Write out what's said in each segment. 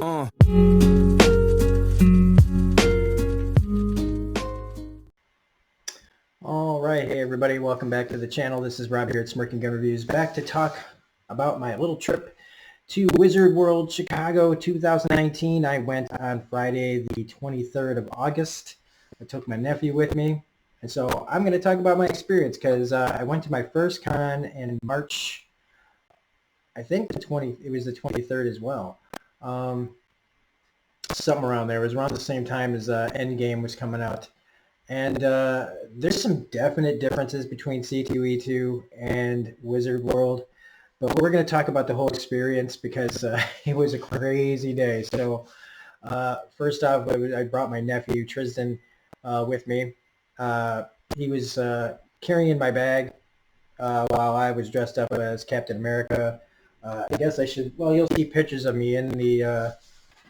All right, hey everybody, welcome back to the channel. This is Rob here at Smirking Gun Reviews, back to talk about my little trip to Wizard World Chicago 2019. I went on Friday the 23rd of August. I took my nephew with me, and so I'm going to talk about my experience because I went to my first con in March. I think it was the 23rd as well. Something around there. It was around the same time as Endgame was coming out. And there's some definite differences between C2E2 and Wizard World, but we're going to talk about the whole experience because it was a crazy day. So first off, I brought my nephew Tristan with me. He was carrying my bag while I was dressed up as Captain America. I guess I should, well, you'll see pictures of me in the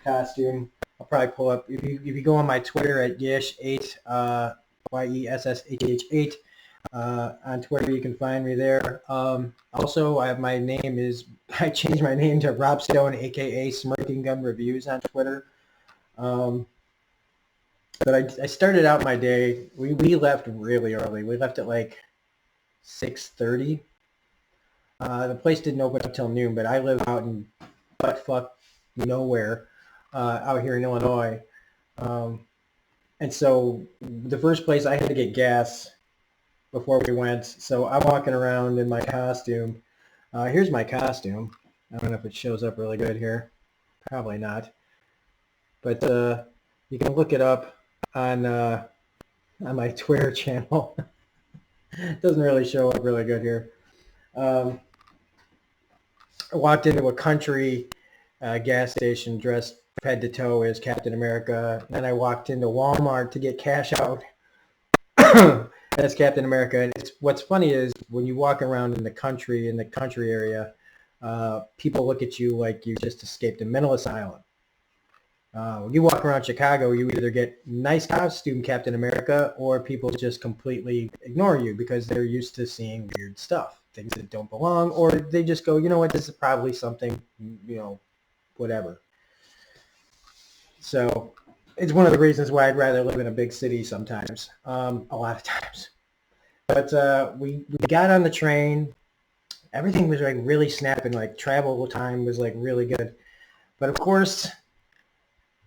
costume. I'll probably pull up, if you go on my Twitter at Yesh8, YESSHH8, on Twitter you can find me there. Also, I changed my name to Rob Stone, aka Smirking Gun Reviews on Twitter. But I started out my day, we left really early. We left at like 6:30. The place didn't open up till noon, but I live out in buttfuck nowhere. Out here in Illinois. And so the first place I had to get gas before we went. So I'm walking around in my costume. Here's my costume. I don't know if it shows up really good here. Probably not. But you can look it up on my Twitter channel. It doesn't really show up really good here. I walked into a country gas station dressed head to toe as Captain America. Then I walked into Walmart to get cash out as Captain America. And what's funny is when you walk around in the country area, people look at you like you just escaped a mental asylum. When you walk around Chicago, you either get nice costume Captain America or people just completely ignore you because they're used to seeing weird stuff, things that don't belong, or they just go, you know what, this is probably something, whatever. So it's one of the reasons why I'd rather live in a big city sometimes, a lot of times. But we got on the train. Everything was like really snapping, like travel time was like really good. But of course,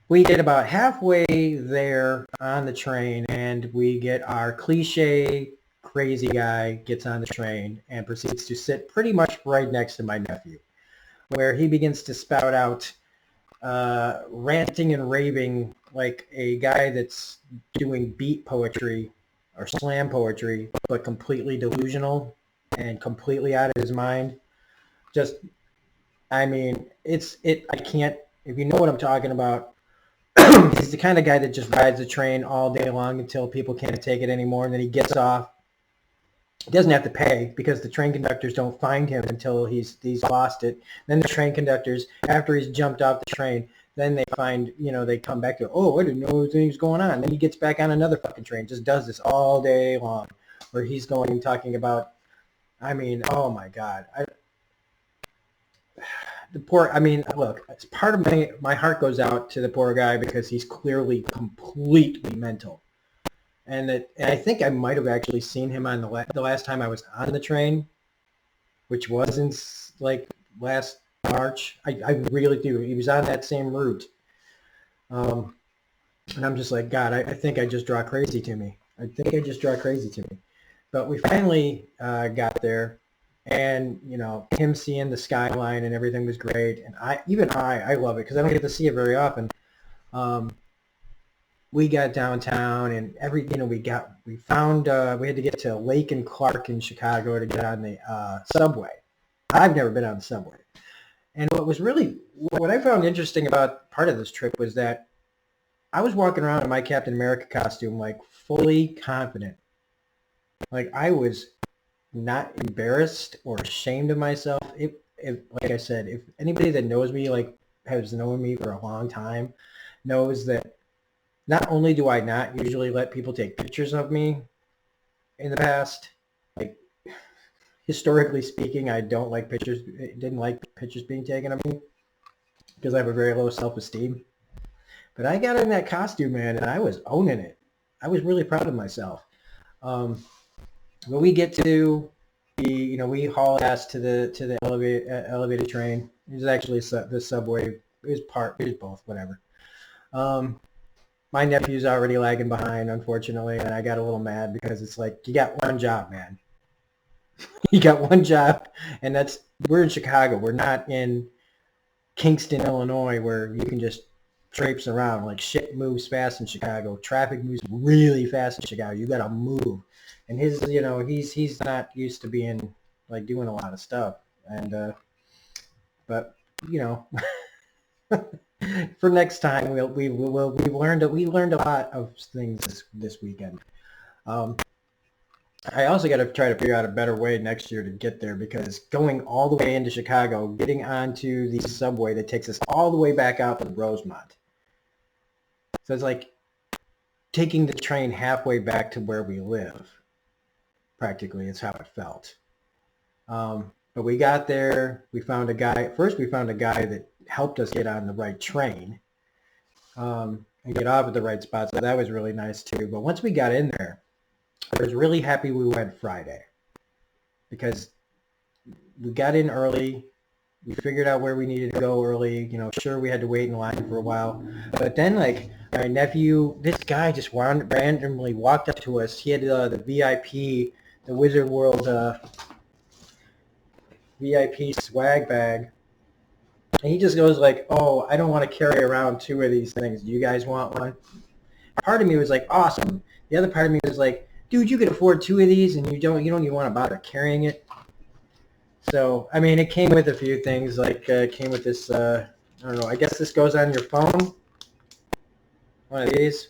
we get about halfway there on the train and we get our cliche crazy guy gets on the train and proceeds to sit pretty much right next to my nephew, where he begins to spout out ranting and raving like a guy that's doing beat poetry or slam poetry, but completely delusional and completely out of his mind. Just, I mean, I can't, if you know what I'm talking about, he's the kind of guy that just rides the train all day long until people can't take it anymore, and then he gets off. He doesn't have to pay because the train conductors don't find him until he's lost it. Then the train conductors, after he's jumped off the train, then they find, they come back to, oh, I didn't know anything was going on. Then he gets back on another fucking train, just does this all day long, where he's going and talking about, I mean, oh my God. Look, it's part of my heart goes out to the poor guy because he's clearly completely mental. And I think I might have actually seen him on the last time I was on the train, which was in like last March. I really do. He was on that same route. And I'm just like, God, I think I just draw crazy to me. But we finally got there, and him seeing the skyline and everything was great. And I love it because I don't get to see it very often. We got downtown and we had to get to Lake and Clark in Chicago to get on the subway. I've never been on the subway. And what I found interesting about part of this trip was that I was walking around in my Captain America costume like fully confident. Like I was not embarrassed or ashamed of myself. Like I said, if anybody that knows me, like has known me for a long time, knows that not only do I not usually let people take pictures of me in the past, like historically speaking, I didn't like pictures being taken of me. because I have a very low self-esteem. But I got in that costume, man, and I was owning it. I was really proud of myself. Um, when we get to we haul ass to the elevated train. It was actually the subway. It was both, whatever. Um, my nephew's already lagging behind, unfortunately, and I got a little mad because it's like, you got one job, man. You got one job, and we're in Chicago. We're not in Kingston, Illinois, where you can just traipse around. Like, shit moves fast in Chicago. Traffic moves really fast in Chicago. You got to move. And he's not used to being like doing a lot of stuff. And but you know, for next time we learned a lot of things this weekend. I also got to try to figure out a better way next year to get there, because going all the way into Chicago, getting onto the subway that takes us all the way back out to Rosemont. So it's like taking the train halfway back to where we live. Practically, is how it felt. But we got there. We found a guy. First, we found a guy that helped us get on the right train and get off at the right spot. So that was really nice too. But once we got in there, I was really happy we went Friday, because we got in early. We figured out where we needed to go early. Sure, we had to wait in line for a while. But then, like, my nephew, this guy just randomly walked up to us. He had the VIP, the Wizard World VIP swag bag. And he just goes like, "Oh, I don't want to carry around 2 of these things. Do you guys want one?" Part of me was like, awesome. The other part of me was like, dude, you could afford 2 of these and you don't even want to bother carrying it. So, I mean, it came with a few things. Like, it came with this, I don't know, I guess this goes on your phone. One of these.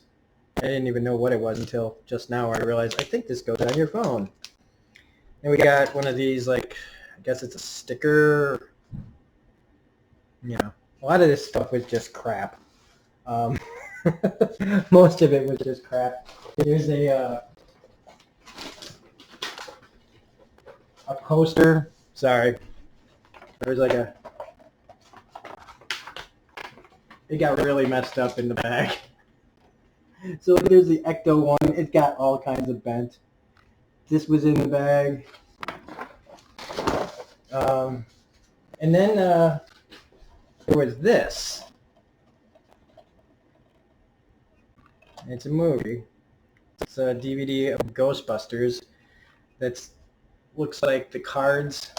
I didn't even know what it was until just now where I realized, I think this goes on your phone. And we got one of these, like, I guess it's a sticker. A lot of this stuff was just crap. Most of it was just crap. There's a poster. Sorry. There's like it got really messed up in the bag. So there's the Ecto one. It got all kinds of bent. This was in the bag. And then there was this. It's a movie. It's a DVD of Ghostbusters that looks like the cards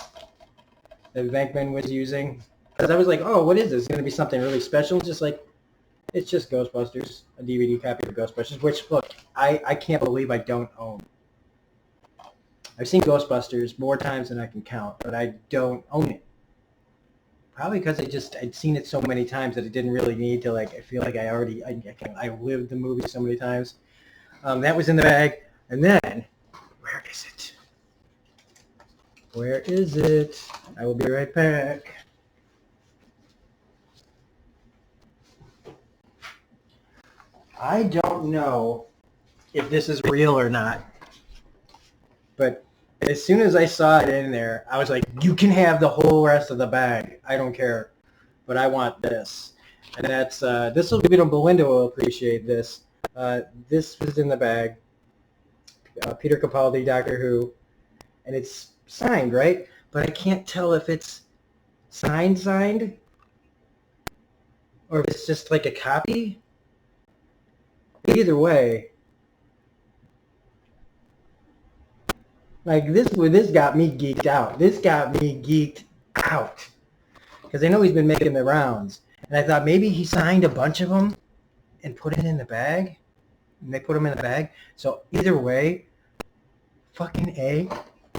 that Venkman was using. Because I was like, oh, what is this? It's going to be something really special? Just like, it's just Ghostbusters, a DVD copy of Ghostbusters, which, look, I can't believe I don't own. I've seen Ghostbusters more times than I can count, but I don't own it. Probably because I'd seen it so many times that it didn't really need to, like, I feel like I lived the movie so many times. That was in the bag. And then, where is it? Where is it? I will be right back. I don't know if this is real or not, but as soon as I saw it in there, I was like, you can have the whole rest of the bag. I don't care, but I want this. And that's, this will be, Belinda will appreciate this. This was in the bag. Peter Capaldi, Doctor Who, and it's signed, right? But I can't tell if it's signed, or if it's just like a copy. Either way, like this got me geeked out. This got me geeked out because I know he's been making the rounds, and I thought maybe he signed a bunch of them and put it in the bag, and they put them in the bag. So either way, fucking A.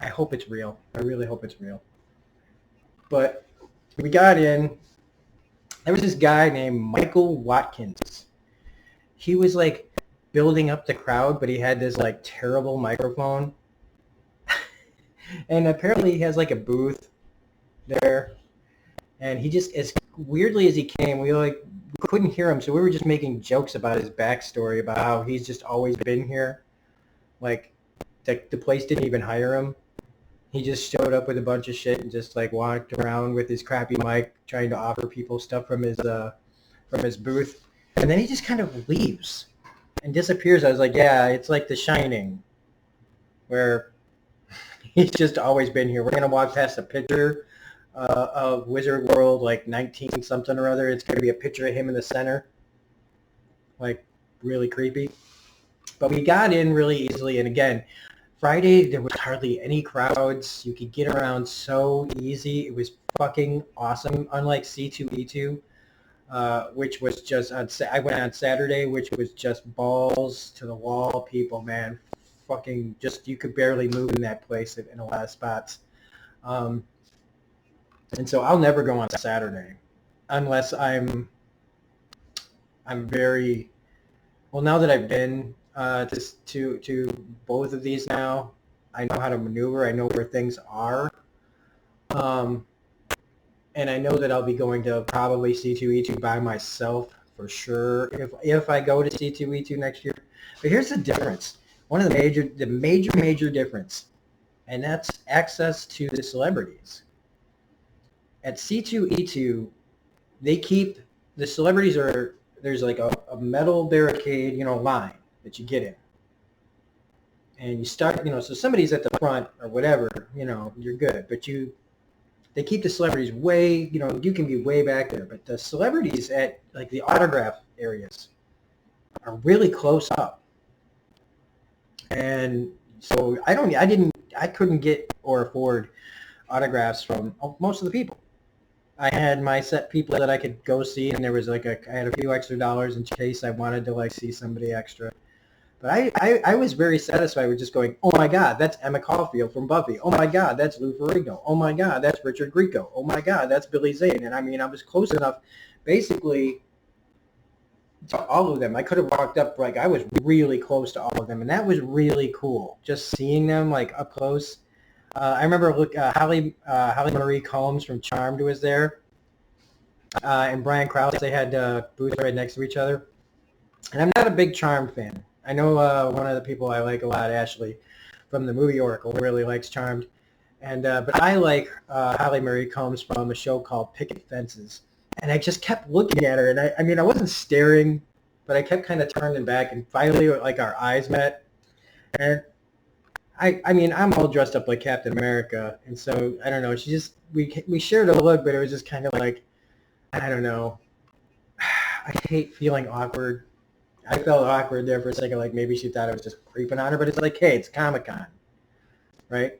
I hope it's real. I really hope it's real. But we got in. There was this guy named Michael Watkins. He was like building up the crowd, but he had this like terrible microphone. And apparently he has like a booth there. And he just, as weirdly as he came, we couldn't hear him. So we were just making jokes about his backstory, about how he's just always been here. Like the place didn't even hire him. He just showed up with a bunch of shit and just like walked around with his crappy mic trying to offer people stuff from his booth. And then he just kind of leaves and disappears. I was like, yeah, it's like The Shining, where he's just always been here. We're going to walk past a picture of Wizard World, like 19 something or other. It's going to be a picture of him in the center. Like, really creepy. But we got in really easily. And again, Friday, there was hardly any crowds. You could get around so easy. It was fucking awesome. Unlike C2E2, which was just I went on Saturday, which was just balls to the wall people, man. Fucking just, you could barely move in that place in a lot of spots. And so I'll never go on Saturday unless I'm very, well, now that I've been to both of these now, I know how to maneuver. I know where things are. And I know that I'll be going to probably C2E2 by myself for sure if I go to C2E2 next year. But here's the difference. One of the major difference, and that's access to the celebrities. At C2E2, they keep, the celebrities are, there's like a metal barricade, line that you get in. And you start, so somebody's at the front or whatever, you're good. But they keep the celebrities way, you can be way back there. But the celebrities at like the autograph areas are really close up. And so I couldn't get or afford autographs from most of the people. I had my set people that I could go see, and there was I had a few extra dollars in case I wanted to like see somebody extra. But I was very satisfied with just going, oh my God, that's Emma Caulfield from Buffy. Oh my God, that's Lou Ferrigno. Oh my God, that's Richard Grieco. Oh my God, that's Billy Zane. And I mean, I was close enough basically to all of them. I could have walked up, like I was really close to all of them. And that was really cool, just seeing them like up close. I remember Holly Marie Combs from Charmed was there. And Brian Krause, they had booths right next to each other. And I'm not a big Charmed fan. I know one of the people I like a lot, Ashley, from the movie Oracle, really likes Charmed. And but I like Holly Marie Combs from a show called Picket Fences. And I just kept looking at her. And I mean, I wasn't staring, but I kept kind of turning back. And finally, like, our eyes met. And I mean, I'm all dressed up like Captain America. And so, I don't know, we shared a look, but it was just kind of like, I don't know. I hate feeling awkward. I felt awkward there for a second, like maybe she thought I was just creeping on her, but it's like, hey, it's Comic-Con, right?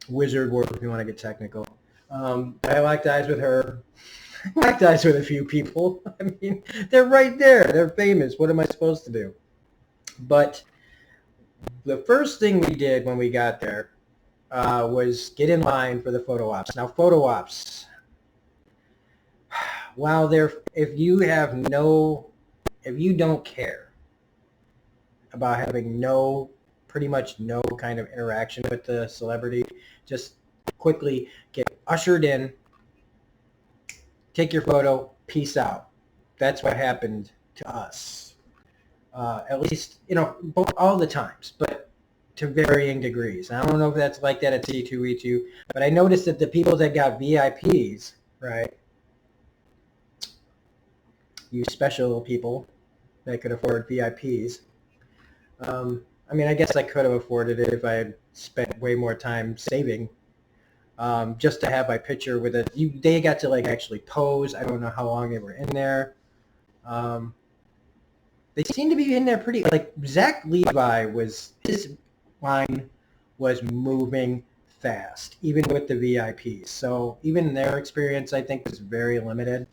Wizard World, if you want to get technical. I locked eyes with her. I locked eyes with a few people. I mean, they're right there. They're famous. What am I supposed to do? But the first thing we did when we got there was get in line for the photo ops. Now, photo ops, while if you don't care about having pretty much no kind of interaction with the celebrity, just quickly get ushered in, take your photo, peace out. That's what happened to us. At least, all the times, but to varying degrees. I don't know if that's like that at C2E2, but I noticed that the people that got VIPs, right, you special people that could afford VIPs. I mean, I guess I could have afforded it if I had spent way more time saving just to have my picture with it. They got to like actually pose. I don't know how long they were in there. They seemed to be in there pretty, like Zach Levi his line was moving fast, even with the VIPs. So even their experience, I think, was very limited.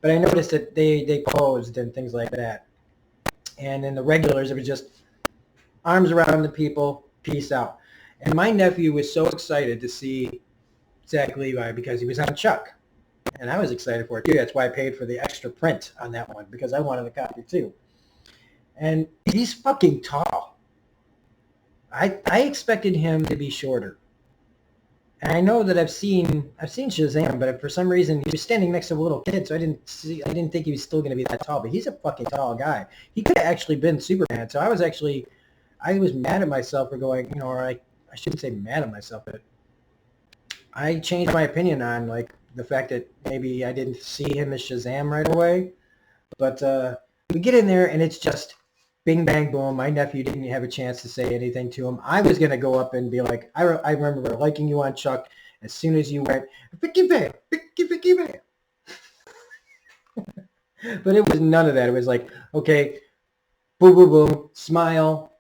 But I noticed that they posed and things like that. And in the regulars, it was just arms around the people, peace out. And my nephew was so excited to see Zach Levi because he was on Chuck. And I was excited for it too. That's why I paid for the extra print on that one, because I wanted a copy too. And he's fucking tall. I expected him to be shorter. And I know that I've seen Shazam, but for some reason he was standing next to a little kid, so I didn't think he was still going to be that tall. But he's a fucking tall guy. He could have actually been Superman. So I was mad at myself for going, I shouldn't say mad at myself, but I changed my opinion on like the fact that maybe I didn't see him as Shazam right away. But we get in there and it's just bing, bang, boom. My nephew didn't have a chance to say anything to him. I was going to go up and be like, I remember liking you on Chuck as soon as you went, Vicky Bam, Vicky Bam. But it was none of that. It was like, okay, boom, boom, boom, smile.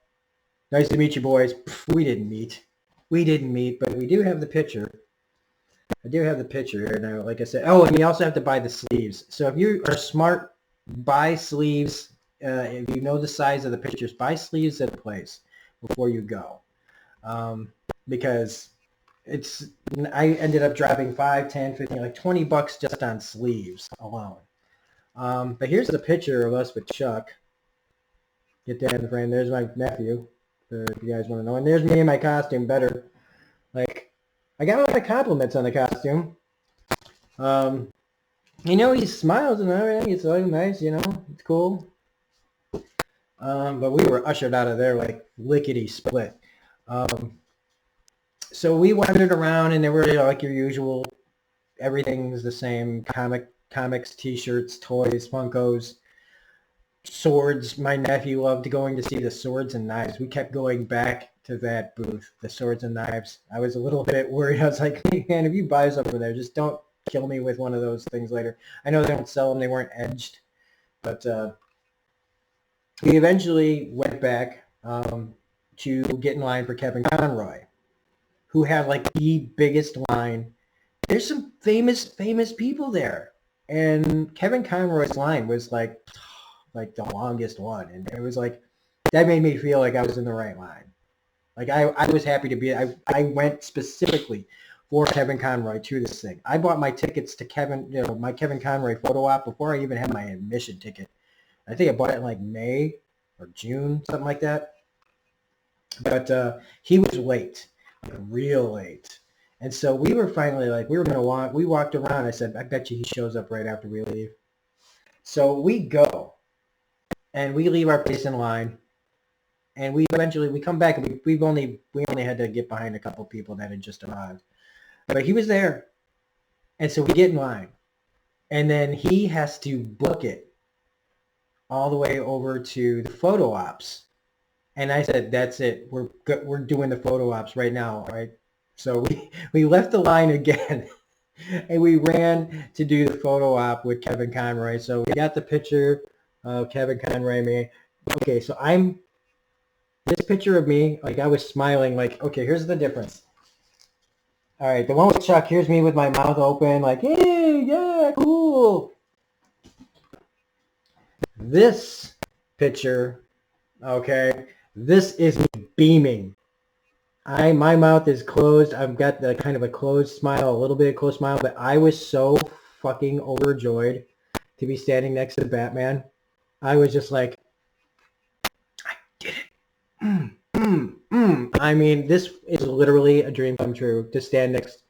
Nice to meet you, boys. Pff, we didn't meet. We didn't meet, but we do have the picture. I do have the picture here now, like I said. Oh, and you also have to buy the sleeves. So if you are smart, buy sleeves. If you know the size of the pictures, buy sleeves at a place before you go. Because I ended up dropping 5, 10, 15, like $20 just on sleeves alone. But here's the picture of us with Chuck. Get that in the frame. There's my nephew, if you guys want to know. And there's me in my costume, better. Like, I got a lot of compliments on the costume. He smiles and everything. It's like nice, it's cool. But we were ushered out of there like lickety split. So we wandered around and there were like your usual, everything's the same, comics, t-shirts, toys, Funkos, swords. My nephew loved going to see the swords and knives. We kept going back to that booth, the swords and knives. I was a little bit worried. I was like, hey, man, if you buy something there, just don't kill me with one of those things later. I know they don't sell them. They weren't edged. But we eventually went back to get in line for Kevin Conroy, who had like the biggest line. There's some famous people there. And Kevin Conroy's line was like the longest one. And it was like, that made me feel like I was in the right line. Like I was happy to be, I went specifically for Kevin Conroy to this thing. I bought my tickets to my Kevin Conroy photo op before I even had my admission ticket. I think I bought it in like May or June, something like that. But he was late, like real late. And so we were finally like, we walked around. I said, I bet you he shows up right after we leave. So we go and we leave our place in line. And we come back and we only had to get behind a couple people that had just arrived. But he was there. And so we get in line. And then he has to book it all the way over to the photo ops. And I said, that's it. We're doing the photo ops right now, right? So we left the line again. And we ran to do the photo op with Kevin Conroy. So we got the picture of Kevin Conroy and me. Okay, so this picture of me, like I was smiling, like, okay, here's the difference. All right, the one with Chuck, here's me with my mouth open, like, hey, yeah, cool. This picture, okay, this is me beaming. My mouth is closed. I've got the kind of a closed smile, a little bit of closed smile, but I was so fucking overjoyed to be standing next to Batman. I was just like, I did it. I mean, this is literally a dream come true to stand next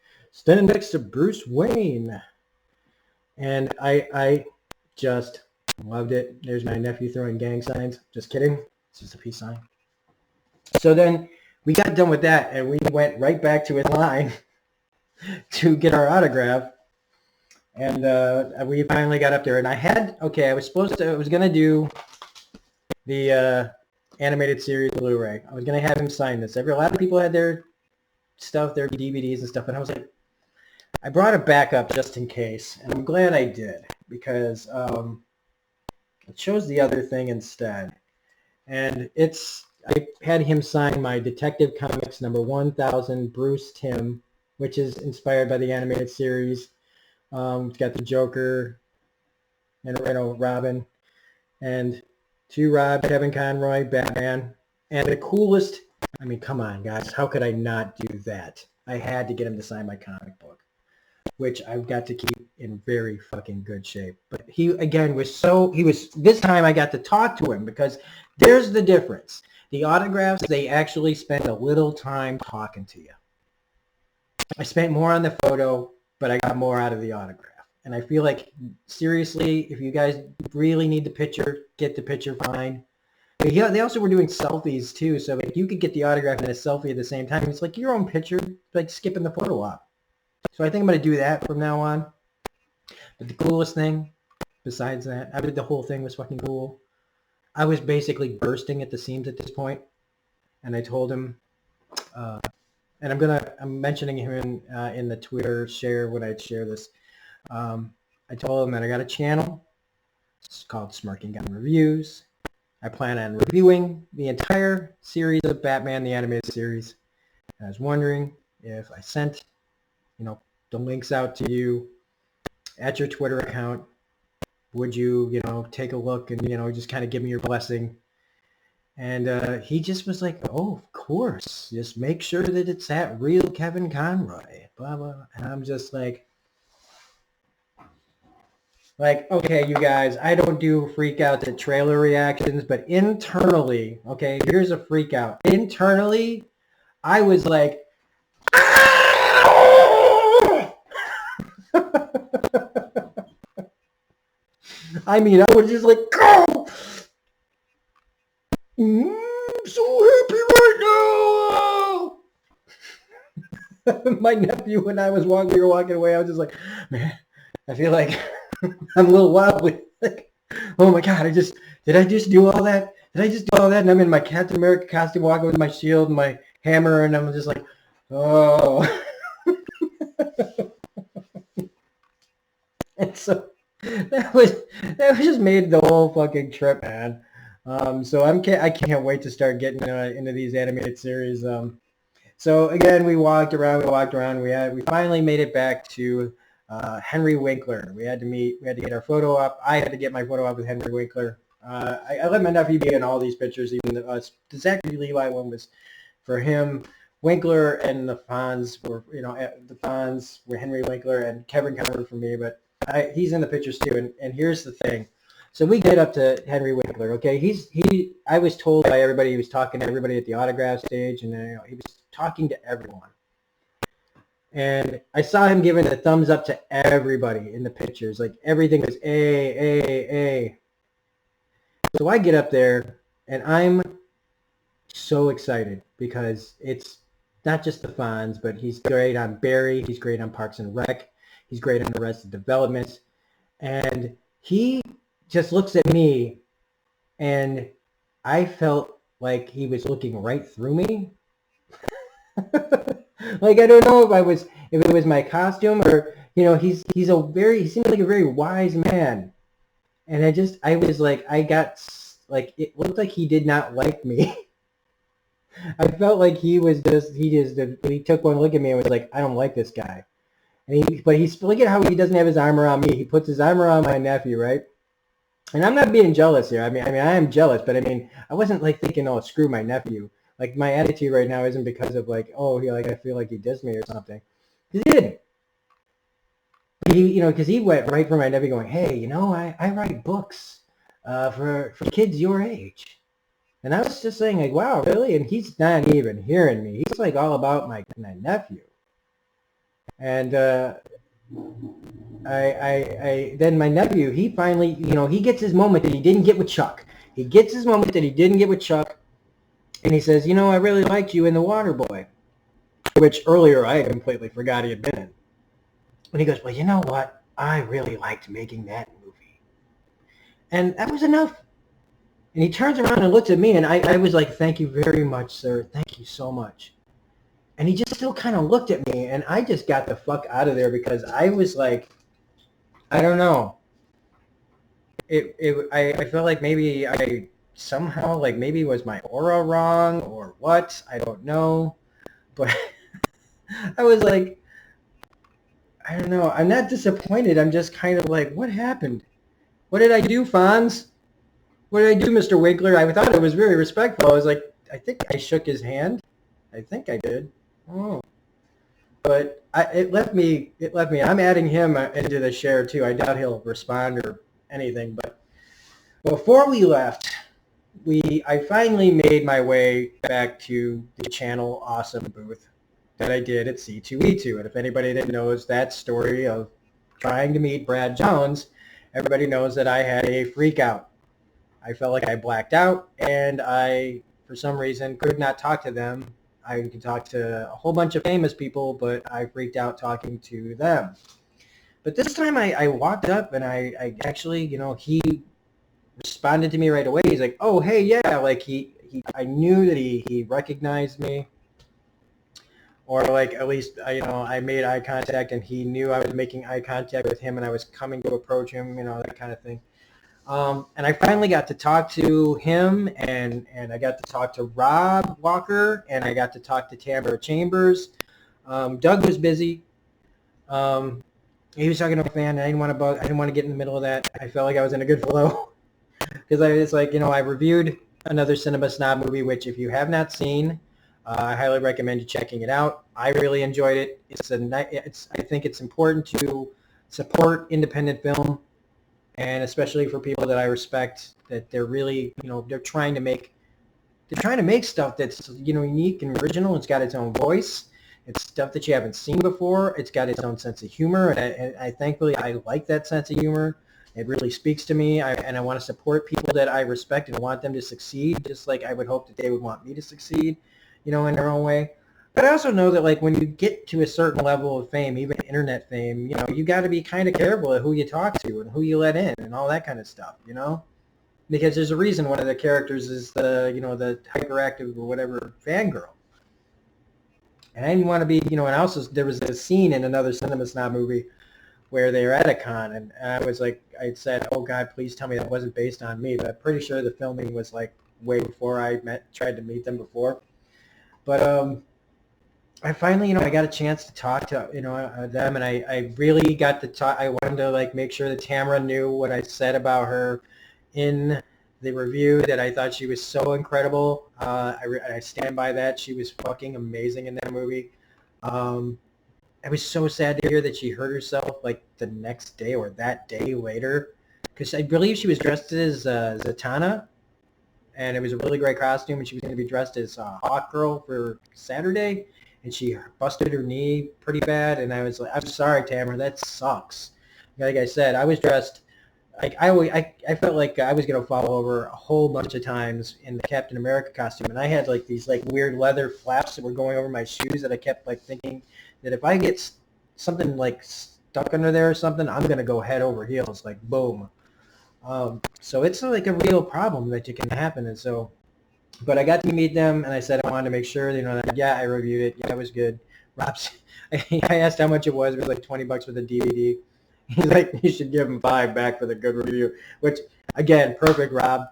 to Bruce Wayne. And I just loved it. There's my nephew throwing gang signs. Just kidding. It's just a peace sign. So then we got done with that and we went right back to his line to get our autograph. And we finally got up there and I was going to do the animated series Blu-ray. I was going to have him sign this. A lot of people had their stuff, their DVDs and stuff, and I was like, I brought it back up just in case, and I'm glad I did because it shows the other thing instead. And I had him sign my Detective Comics number 1000 Bruce Timm, which is inspired by the animated series. It's got the Joker and Robin and to Rob, Kevin Conroy, Batman, and the coolest, I mean, come on, guys, how could I not do that? I had to get him to sign my comic book, which I've got to keep in very fucking good shape. But he, again, this time I got to talk to him because there's the difference. The autographs, they actually spend a little time talking to you. I spent more on the photo, but I got more out of the autograph. And I feel like, seriously, if you guys really need the picture, get the picture, fine. They also were doing selfies too, so like you could get the autograph and a selfie at the same time. It's like your own picture, like skipping the photo op. So I think I'm going to do that from now on. But the coolest thing, besides that, I mean, the whole thing was fucking cool. I was basically bursting at the seams at this point, and I told him, and I'm mentioning him in the Twitter share when I share this. I told him that I got a channel. It's called Smirking Gun Reviews. I plan on reviewing the entire series of Batman the Animated Series. And I was wondering if I sent, the links out to you at your Twitter account, would you, take a look and, just kind of give me your blessing. And he just was like, oh, of course. Just make sure that it's that real Kevin Conroy. Blah, blah. And I'm just like, okay, you guys, I don't do freak outs at trailer reactions, but internally, okay, here's a freak out. Internally, I was like, I mean, I was just like, go! I'm so happy right now! My nephew and I we were walking away, I was just like, man, I feel like I'm a little wobbly. Like, oh my God, did I just do all that? Did I just do all that? And I'm in my Captain America costume walking with my shield and my hammer, and I'm just like, oh. And so that just made the whole fucking trip, man. So I can't wait to start getting into these animated series. So again, we walked around. We finally made it back to Henry Winkler. We had to get our photo up. I had to get my photo up with Henry Winkler. I let my nephew be in all these pictures, even the Zachary Levi one was for him. Winkler and the Fonz were, the Fonz were Henry Winkler, and Kevin Conroy for me, but he's in the pictures too. And here's the thing. So we get up to Henry Winkler, okay? I was told by everybody he was talking to everybody at the autograph stage, and he was talking to everyone. And I saw him giving a thumbs up to everybody in the pictures. Like everything was A. So I get up there, and I'm so excited because it's not just the Fonz, but he's great on Barry. He's great on Parks and Rec. He's great on Arrested Development. And he just looks at me, and I felt like he was looking right through me. Like, I don't know if it was my costume or, he seems like a very wise man. And I was like, it looked like he did not like me. I felt like he took one look at me and was like, I don't like this guy. But look at how he doesn't have his arm around me. He puts his arm around my nephew, right? And I'm not being jealous here. I mean, I am jealous, but I wasn't like thinking, oh, screw my nephew. Like, my attitude right now isn't because of like, oh, I feel like he dissed me or something. He didn't. Because he went right for my nephew going, hey, I write books for kids your age. And I was just saying, like, wow, really? And he's not even hearing me. He's like all about my nephew. And then my nephew, he finally, he gets his moment that he didn't get with Chuck. And he says, I really liked you in The Waterboy, which earlier I completely forgot he had been in. And he goes, well, you know what? I really liked making that movie. And that was enough. And he turns around and looks at me, and I was like, thank you very much, sir. Thank you so much. And he just still kind of looked at me, and I just got the fuck out of there because I was like, I don't know. I felt like maybe I somehow, like maybe was my aura wrong or what? I don't know. But I was like, I don't know. I'm not disappointed. I'm just kind of like, what happened? What did I do, Fonz? What did I do, Mr. Winkler? I thought it was very respectful. I was like, I think I shook his hand. I think I did. Oh. But it left me. I'm adding him into the share too. I doubt he'll respond or anything. But before we left, I finally made my way back to the Channel Awesome booth that I did at C2E2. And if anybody that knows that story of trying to meet Brad Jones, everybody knows that I had a freak out. I felt like I blacked out, and I, for some reason, could not talk to them. I could talk to a whole bunch of famous people, but I freaked out talking to them. But this time I walked up and I actually, he responded to me right away. He's like, oh, hey, yeah. Like I knew that he recognized me, or like at least, I made eye contact and he knew I was making eye contact with him and I was coming to approach him, that kind of thing. And I finally got to talk to him, and I got to talk to Rob Walker, and I got to talk to Tamara Chambers. Doug was busy. He was talking to a fan, and I didn't want to get in the middle of that. I felt like I was in a good flow because it's like, I reviewed another Cinema Snob movie, which if you have not seen, I highly recommend you checking it out. I really enjoyed it. I think it's important to support independent film, and especially for people that I respect, that they're really, they're trying to make stuff that's, unique and original. It's got its own voice. It's stuff that you haven't seen before. It's got its own sense of humor, and I thankfully I like that sense of humor. It really speaks to me, and I want to support people that I respect and want them to succeed, just like I would hope that they would want me to succeed, in their own way. But I also know that, like, when you get to a certain level of fame, even internet fame, you got to be kind of careful of who you talk to and who you let in and all that kind of stuff, because there's a reason one of the characters is the hyperactive or whatever fangirl. And I didn't want to be, and also there was a scene in another Cinema Snob movie where they were at a con, and I was like, I said, oh God, please tell me that wasn't based on me. But I'm pretty sure the filming was like way before I tried to meet them before. But I finally, I got a chance to talk to, them, and I really got to talk. I wanted to like make sure that Tamara knew what I said about her in the review, that I thought she was so incredible. I stand by that. She was fucking amazing in that movie. I was so sad to hear that she hurt herself like the next day or that day later, because I believe she was dressed as Zatanna, and it was a really great costume, and she was going to be dressed as Hawkgirl for Saturday, and she busted her knee pretty bad, and I was like, I'm sorry, Tamara, that sucks. Like I said, I was dressed, like I felt like I was going to fall over a whole bunch of times in the Captain America costume, and I had like these like weird leather flaps that were going over my shoes that I kept like thinking that if I get something like stuck under there or something, I'm going to go head over heels, like boom. So it's like a real problem that you can happen. And so, but I got to meet them, and I said I wanted to make sure, that, yeah, I reviewed it. Yeah, it was good. Rob's, I asked how much it was. It was like $20 for the DVD. He's like, you should give him $5 back for the good review, which, again, perfect, Rob.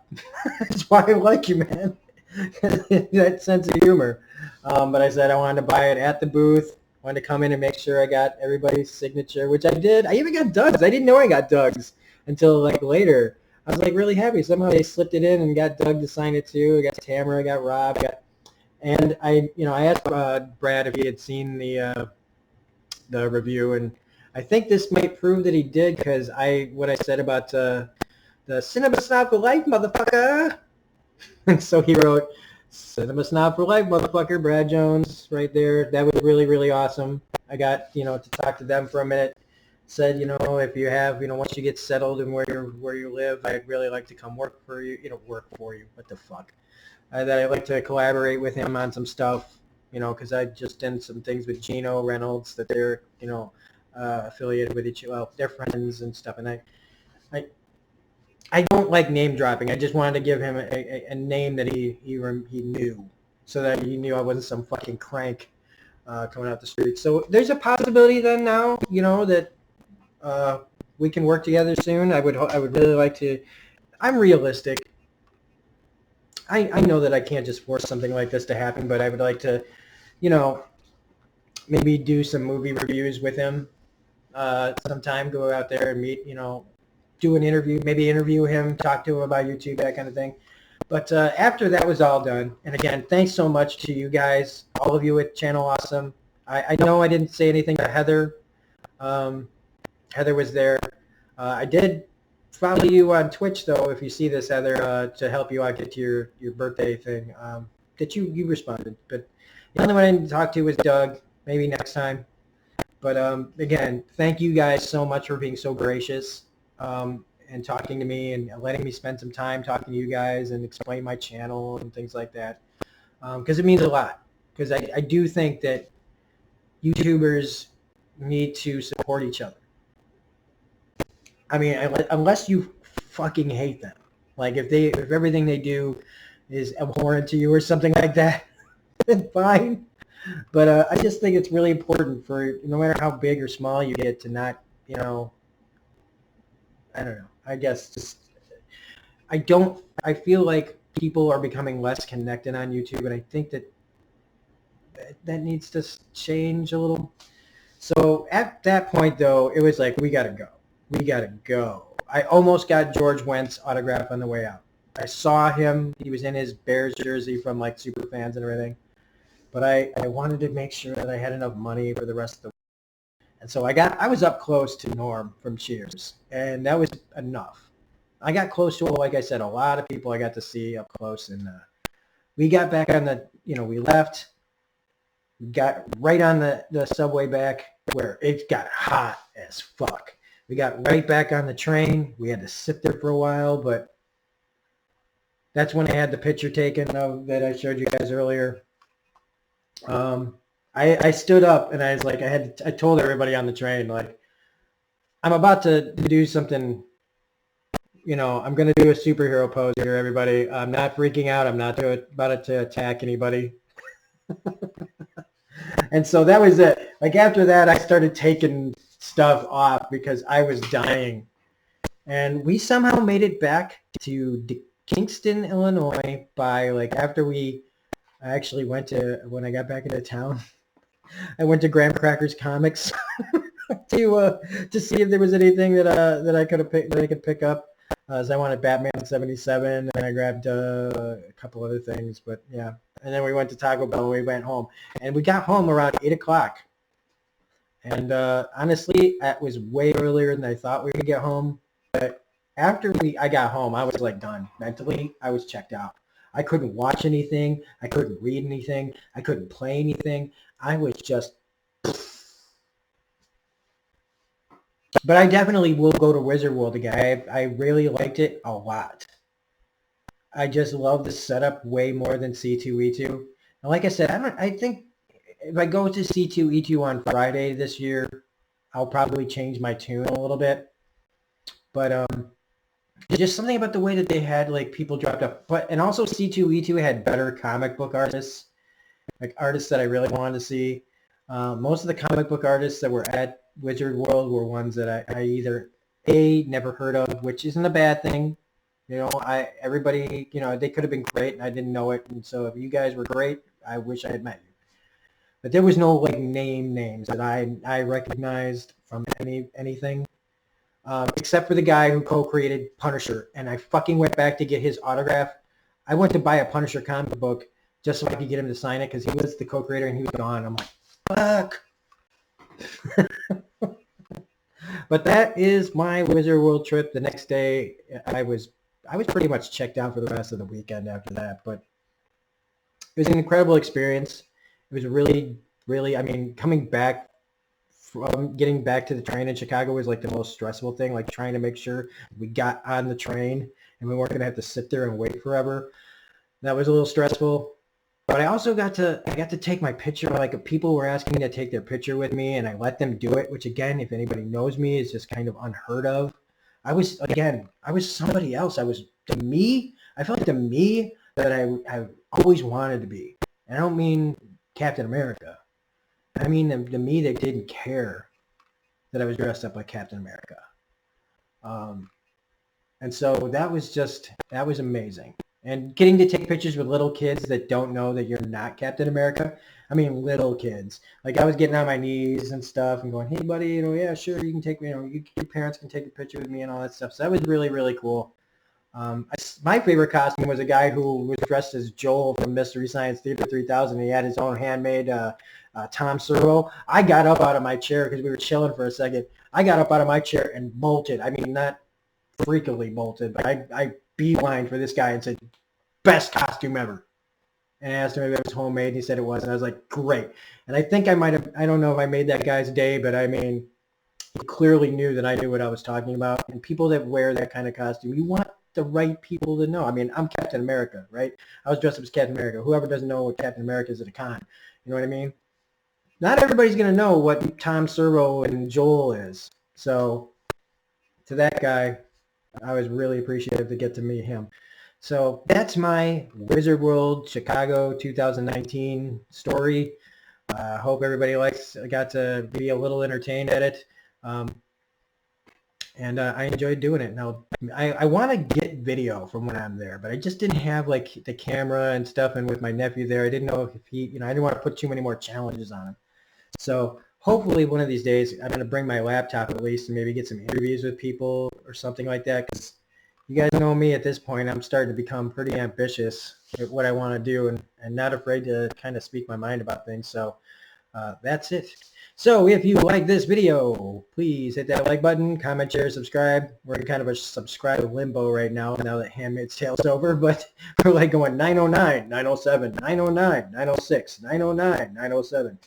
That's why I like you, man. That sense of humor. But I said I wanted to buy it at the booth. Wanted to come in and make sure I got everybody's signature, which I did. I even got Doug's. I didn't know I got Doug's until like later. I was like really happy. Somehow they slipped it in and got Doug to sign it too. I got Tamara, I got Rob, and I asked Brad if he had seen the review, and I think this might prove that he did, because what I said about the Cinema Snob for Life, motherfucker. And so he wrote, Cinema Snob for Life, motherfucker, Brad Jones, right there. That was really, really awesome. I got, to talk to them for a minute. Said, if you have, once you get settled and where you live, I'd really like to come work for you. Work for you. What the fuck? That I'd like to collaborate with him on some stuff, because I just did some things with Gino Reynolds that they're, affiliated with each other. Well, they're friends and stuff. And I don't like name dropping. I just wanted to give him a name that he knew, so that he knew I wasn't some fucking crank coming out the street. So there's a possibility then now, that we can work together soon. I would really like to. I'm realistic. I know that I can't just force something like this to happen, but I would like to, maybe do some movie reviews with him sometime. Go out there and meet, do an interview, maybe interview him, talk to him about YouTube, that kind of thing. But after that was all done, and again, thanks so much to you guys, all of you at Channel Awesome. I know I didn't say anything to Heather. Heather was there. I did follow you on Twitch, though, if you see this, Heather, to help you out get to your birthday thing. That you responded. But the only one I didn't talk to was Doug. Maybe next time. But again, thank you guys so much for being so gracious. and talking to me and letting me spend some time talking to you guys and explain my channel and things like that. Because it means a lot. Because I do think that YouTubers need to support each other. I mean, unless you fucking hate them. Like if everything they do is abhorrent to you or something like that, then fine. But I just think it's really important for no matter how big or small you get to not, I don't know. I guess just I feel like people are becoming less connected on YouTube, and I think that needs to change a little. So at that point, though, it was like, we got to go. We got to go. I almost got George Wentz autograph on the way out. I saw him. He was in his Bears jersey from like Superfans and everything. But I wanted to make sure that I had enough money for the rest of the week. And so I was up close to Norm from Cheers, and that was enough. I got close to, like I said, a lot of people I got to see up close, and we got back on we left, got right on the subway back where it got hot as fuck. We got right back on the train. We had to sit there for a while, but that's when I had the picture taken of that I showed you guys earlier. I stood up and I was like, I told everybody on the train, like, I'm about to do something, I'm going to do a superhero pose here, everybody. I'm not freaking out. I'm not about to attack anybody. And so that was it. Like after that, I started taking stuff off because I was dying. And we somehow made it back to Kingston, Illinois by after I actually when I got back into town, I went to Graham Crackers Comics to see if there was anything that I could pick up. As I wanted Batman 77, and I grabbed a couple other things, but yeah. And then we went to Taco Bell and we went home. And we got home around 8 o'clock. And honestly, that was way earlier than I thought we would get home. But after I got home, I was done. Mentally, I was checked out. I couldn't watch anything. I couldn't read anything. I couldn't play anything. I was just... But I definitely will go to Wizard World again. I really liked it a lot. I just love the setup way more than C2E2. And like I said, I think if I go to C2E2 on Friday this year, I'll probably change my tune a little bit. But just something about the way that they had people dropped up. And also C2E2 had better comic book artists, artists that I really wanted to see. Most of the comic book artists that were at Wizard World were ones that I either never heard of, which isn't a bad thing. Everybody, they could have been great and I didn't know it. And so if you guys were great, I wish I had met you. But there was no names that I recognized from anything, except for the guy who co-created Punisher. And I fucking went back to get his autograph. I went to buy a Punisher comic book just so I could get him to sign it because he was the co-creator and he was gone. I'm like, fuck. But that is my Wizard World trip. The next day, I was pretty much checked out for the rest of the weekend after that. But it was an incredible experience. It was really, really, coming back from getting back to the train in Chicago was the most stressful thing, trying to make sure we got on the train and we weren't going to have to sit there and wait forever. That was a little stressful. But I also got to take my picture. People were asking me to take their picture with me, and I let them do it, which again, if anybody knows me, is just kind of unheard of. I was somebody else. I was the me. I felt like the me that I always wanted to be. And I don't mean Captain America. I mean the me that didn't care that I was dressed up like Captain America. And so that was amazing. And getting to take pictures with little kids that don't know that you're not Captain America. Little kids. I was getting on my knees and stuff and going, hey, buddy, yeah, sure, you can take me, your parents can take a picture with me and all that stuff. So that was really, really cool. My favorite costume was a guy who was dressed as Joel from Mystery Science Theater 3000. He had his own handmade Tom Servo. I got up out of my chair because we were chilling for a second. I got up out of my chair and bolted. Not freakily bolted, but I beeline for this guy and said, best costume ever. And I asked him if it was homemade, and he said it was. And I was like, great. And I think I don't know if I made that guy's day, but he clearly knew that I knew what I was talking about. And people that wear that kind of costume, you want the right people to know. I mean, I'm Captain America, right? I was dressed up as Captain America. Whoever doesn't know what Captain America is at a con, you know what I mean? Not everybody's going to know what Tom Servo and Joel is. So to that guy, I was really appreciative to get to meet him. So that's my Wizard World Chicago 2019 story. I hope everybody got to be a little entertained at it. And I enjoyed doing it. Now, I want to get video from when I'm there, but I just didn't have like the camera and stuff. And with my nephew there, I didn't know if he, I didn't want to put too many more challenges on him. So hopefully one of these days I'm going to bring my laptop at least and maybe get some interviews with people or something like that. Because you guys know me at this point. I'm starting to become pretty ambitious at what I want to do and not afraid to kind of speak my mind about things. So that's it. So if you like this video, please hit that like button, comment, share, subscribe. We're in kind of a subscribe limbo right now that Handmaid's Tale's over, but we're like going 909, 907, 909, 906, 909, 907.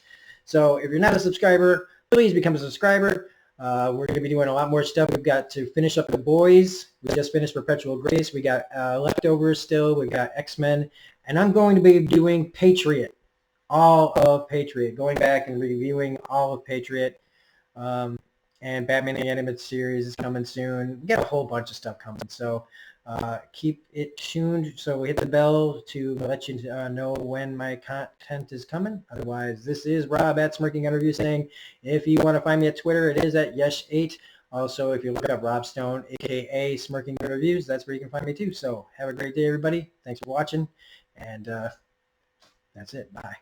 So if you're not a subscriber, please become a subscriber. We're going to be doing a lot more stuff. We've got to finish up The Boys. We just finished Perpetual Grace. We got Leftovers still. We've got X-Men. And I'm going to be doing Patriot. All of Patriot, going back and reviewing all of Patriot, and Batman the Animated Series is coming soon. We got a whole bunch of stuff coming, so keep it tuned. So we hit the bell to let you know when my content is coming. Otherwise, this is Rob at Smirking Gun Review saying, if you want to find me at Twitter, it is at Yesh8. Also, if you look up Rob Stone, aka Smirking Gun Reviews, that's where you can find me too. So have a great day, everybody. Thanks for watching, and that's it. Bye.